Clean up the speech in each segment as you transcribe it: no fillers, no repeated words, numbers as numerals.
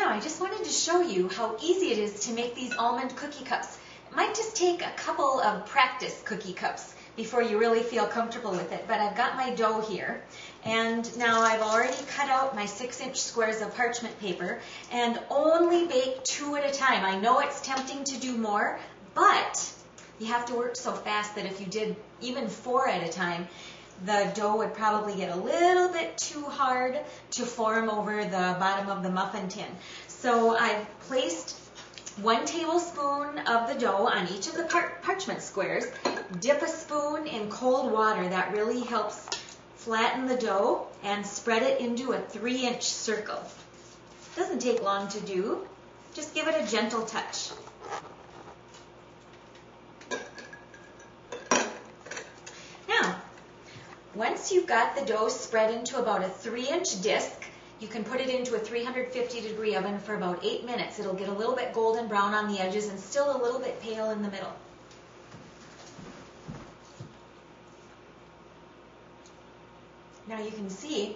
Now I just wanted to show you how easy it is to make these almond cookie cups. It might just take a couple of practice cookie cups before you really feel comfortable with it, but I've got my dough here, and now I've already cut out my 6-inch squares of parchment paper and only bake 2 at a time. I know it's tempting to do more, but you have to work so fast that if you did even 4 at a time, the dough would probably get a little bit too hard to form over the bottom of the muffin tin. So I've placed 1 tablespoon of the dough on each of the parchment squares. Dip a spoon in cold water. That really helps flatten the dough and spread it into a 3-inch circle. Doesn't take long to do. Just give it a gentle touch. Once you've got the dough spread into about a 3-inch disc, you can put it into a 350-degree oven for about 8 minutes. It'll get a little bit golden brown on the edges and still a little bit pale in the middle. Now you can see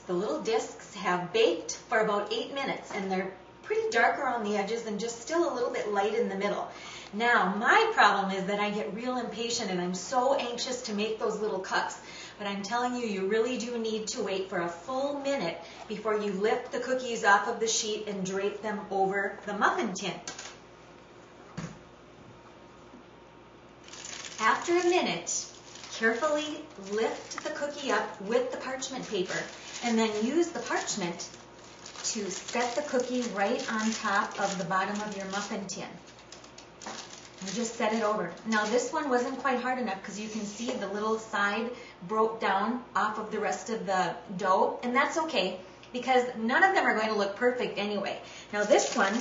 the little discs have baked for about 8 minutes, and they're pretty darker on the edges and just still a little bit light in the middle. Now, my problem is that I get real impatient and I'm so anxious to make those little cups. But I'm telling you, you really do need to wait for a full minute before you lift the cookies off of the sheet and drape them over the muffin tin. After a minute, carefully lift the cookie up with the parchment paper and then use the parchment to set the cookie right on top of the bottom of your muffin tin. And just set it over. Now this one wasn't quite hard enough because you can see the little side broke down off of the rest of the dough, and that's okay because none of them are going to look perfect anyway. Now this one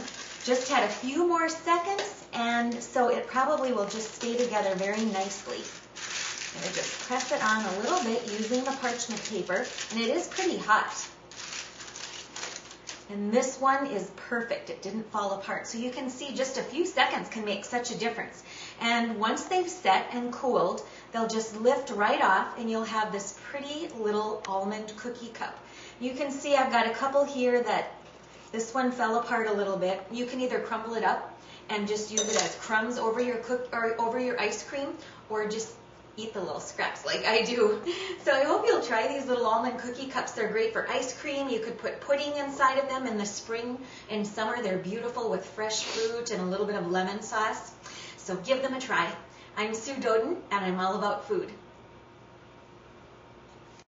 just had a few more seconds, and so it probably will just stay together very nicely. I'm going to just press it on a little bit using the parchment paper, and it is pretty hot. And this one is perfect. It didn't fall apart. So you can see just a few seconds can make such a difference. And once they've set and cooled, they'll just lift right off and you'll have this pretty little almond cookie cup. You can see I've got a couple here that this one fell apart a little bit. You can either crumble it up and just use it as crumbs over your over your ice cream, or just eat the little scraps like I do. So I hope you'll try these little almond cookie cups. They're great for ice cream. You could put pudding inside of them in the spring and summer. They're beautiful with fresh fruit and a little bit of lemon sauce. So give them a try. I'm Sue Doeden, and I'm all about food.